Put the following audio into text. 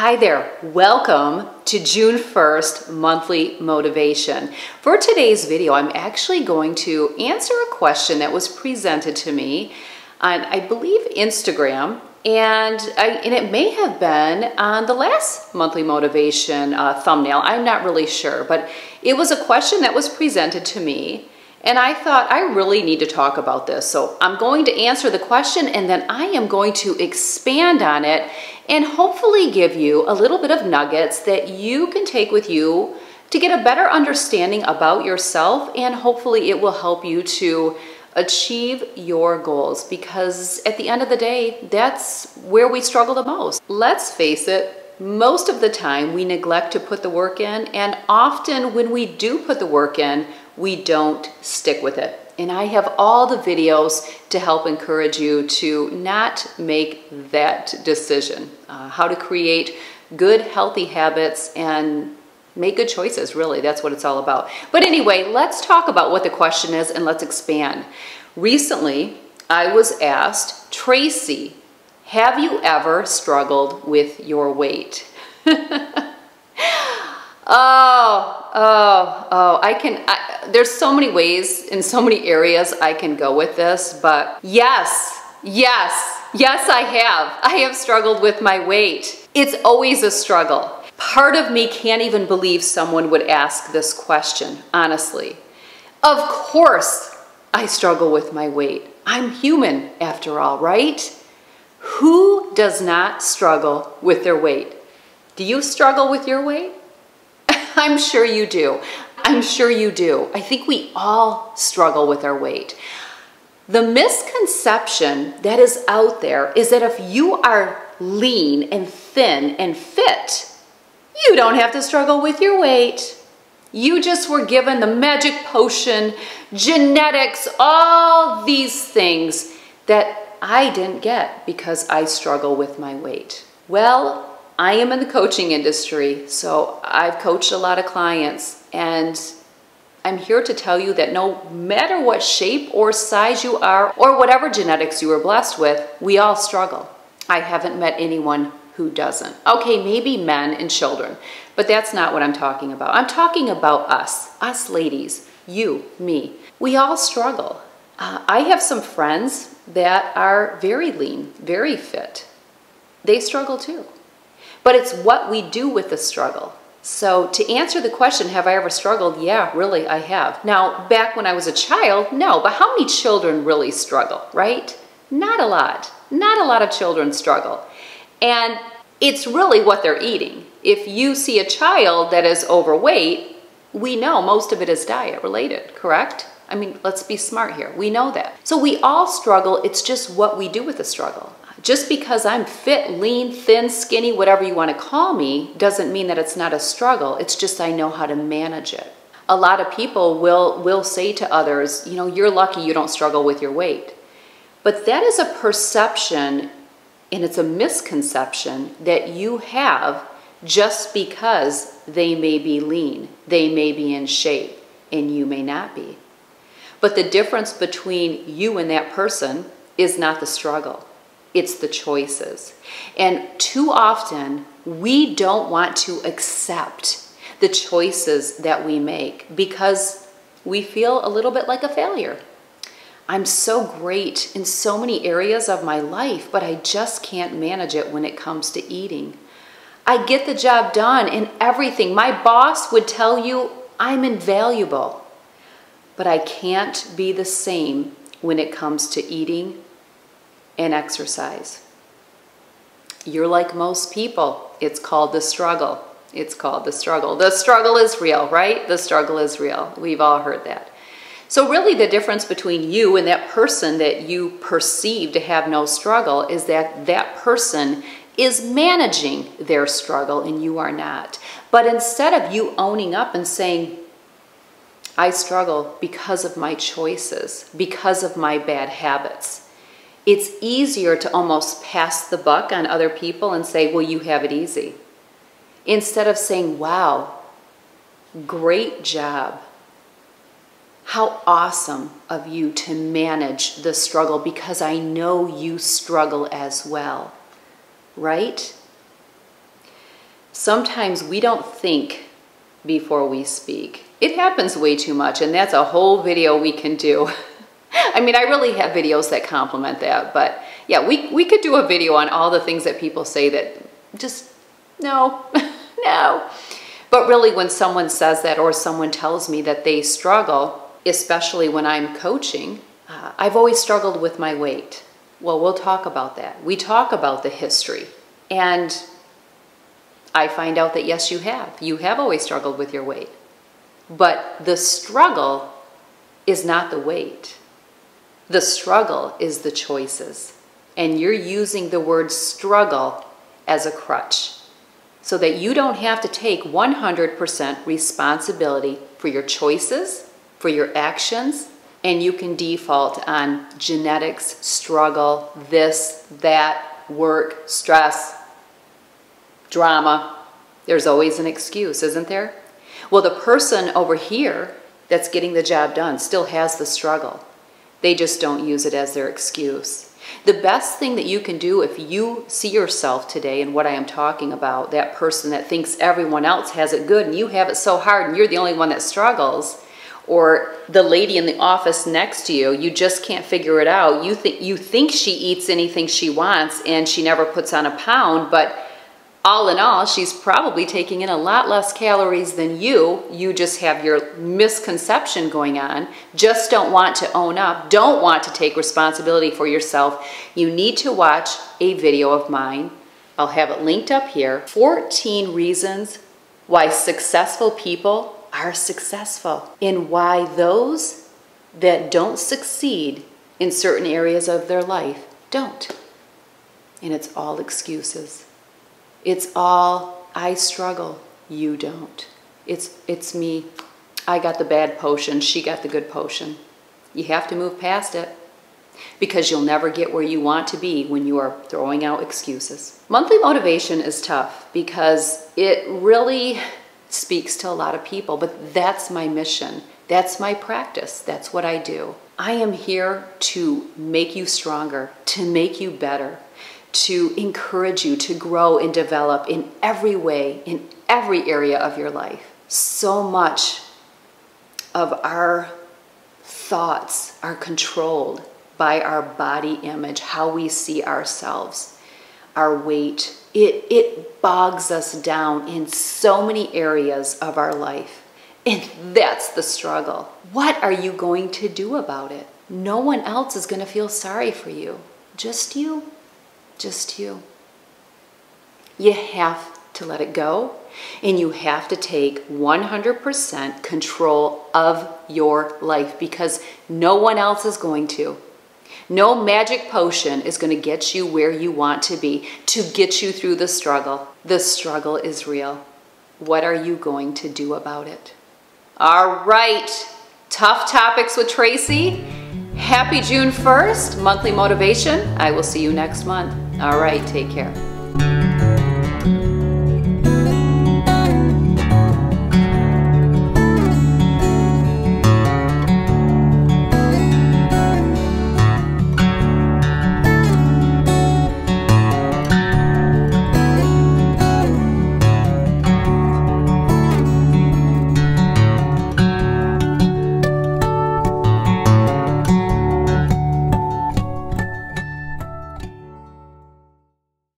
Hi there, welcome to June 1st monthly motivation. For today's video, I'm actually going to answer a question that was presented to me on, I believe, Instagram, and it may have been on the last monthly motivation thumbnail. I'm not really sure, but it was a question that was presented to me, and I thought I really need to talk about this. So I'm going to answer the question, and then I am going to expand on it and hopefully give you a little bit of nuggets that you can take with you to get a better understanding about yourself, and hopefully it will help you to achieve your goals, because at the end of the day, that's where we struggle the most. Let's face it, most of the time we neglect to put the work in, and often when we do put the work in, we don't stick with it. And I have all the videos to help encourage you to not make that decision. How to create good, healthy habits and make good choices, really. That's what it's all about. But anyway, let's talk about what the question is and let's expand. Recently, I was asked, Tracy, have you ever struggled with your weight? There's so many ways in so many areas I can go with this, but yes, I have. I have struggled with my weight. It's always a struggle. Part of me can't even believe someone would ask this question, honestly. Of course, I struggle with my weight. I'm human after all, right? Who does not struggle with their weight? Do you struggle with your weight? I'm sure you do. I'm sure you do. I think we all struggle with our weight. The misconception that is out there is that if you are lean and thin and fit, you don't have to struggle with your weight. You just were given the magic potion, genetics, all these things that I didn't get because I struggle with my weight. Well, I am in the coaching industry, so I've coached a lot of clients, and I'm here to tell you that no matter what shape or size you are, or whatever genetics you were blessed with, we all struggle. I haven't met anyone who doesn't. Okay, maybe men and children, but that's not what I'm talking about. I'm talking about us ladies, you, me. We all struggle. I have some friends that are very lean, very fit. They struggle too. But it's what we do with the struggle. So to answer the question, have I ever struggled? Yeah, really, I have. Now, back when I was a child, no, but how many children really struggle, right? Not a lot. Not a lot of children struggle. And it's really what they're eating. If you see a child that is overweight, we know most of it is diet related, correct? I mean, let's be smart here. We know that. So we all struggle. It's just what we do with the struggle. Just because I'm fit, lean, thin, skinny, whatever you want to call me, doesn't mean that it's not a struggle. It's just I know how to manage it. A lot of people will say to others, you know, you're lucky you don't struggle with your weight. But that is a perception, and it's a misconception that you have just because they may be lean, they may be in shape, and you may not be. But the difference between you and that person is not the struggle. It's the choices. And too often, we don't want to accept the choices that we make because we feel a little bit like a failure. I'm so great in so many areas of my life, but I just can't manage it when it comes to eating. I get the job done in everything. My boss would tell you I'm invaluable, but I can't be the same when it comes to eating and exercise. You're like most people. It's called the struggle. It's called the struggle. The struggle is real, right? The struggle is real. We've all heard that. So really the difference between you and that person that you perceive to have no struggle is that that person is managing their struggle and you are not. But instead of you owning up and saying, I struggle because of my choices, because of my bad habits, it's easier to almost pass the buck on other people and say, well, you have it easy. Instead of saying, wow, great job. How awesome of you to manage the struggle because I know you struggle as well, right? sometimes we don't think before we speak. It happens way too much, and that's a whole video we can do. I mean, I really have videos that complement that, but yeah, we could do a video on all the things that people say that just, no, no. But really, when someone says that or someone tells me that they struggle, especially when I'm coaching, I've always struggled with my weight. Well, we'll talk about that. We talk about the history. And I find out that yes, you have. You have always struggled with your weight. But the struggle is not the weight. The struggle is the choices. And you're using the word struggle as a crutch so that you don't have to take 100% responsibility for your choices, for your actions, and you can default on genetics, struggle, this, that, work, stress, drama. There's always an excuse, isn't there? Well, the person over here that's getting the job done still has the struggle. They just don't use it as their excuse. The best thing that you can do if you see yourself today and what I am talking about, that person that thinks everyone else has it good and you have it so hard and you're the only one that struggles, or the lady in the office next to you, you just can't figure it out. You think she eats anything she wants and she never puts on a pound, but all in all, she's probably taking in a lot less calories than you. You just have your misconception going on, just don't want to own up, don't want to take responsibility for yourself. You need to watch a video of mine. I'll have it linked up here. 14 reasons why successful people are successful and why those that don't succeed in certain areas of their life don't. And it's all excuses. It's all, I struggle, you don't. It's me. I got the bad potion, she got the good potion. You have to move past it because you'll never get where you want to be when you are throwing out excuses. Monthly motivation is tough because it really speaks to a lot of people, but that's my mission. That's my practice. That's what I do. I am here to make you stronger, to make you better, to encourage you to grow and develop in every way, in every area of your life. So much of our thoughts are controlled by our body image, how we see ourselves, our weight. It bogs us down in so many areas of our life. And that's the struggle. What are you going to do about it? No one else is going to feel sorry for you. Just you. Just you. You have to let it go, and you have to take 100% control of your life because no one else is going to. No magic potion is going to get you where you want to be, to get you through the struggle. The struggle is real. What are you going to do about it? All right, Tough Topics with Tracy. Happy June 1st, monthly motivation. I will see you next month. All right, take care.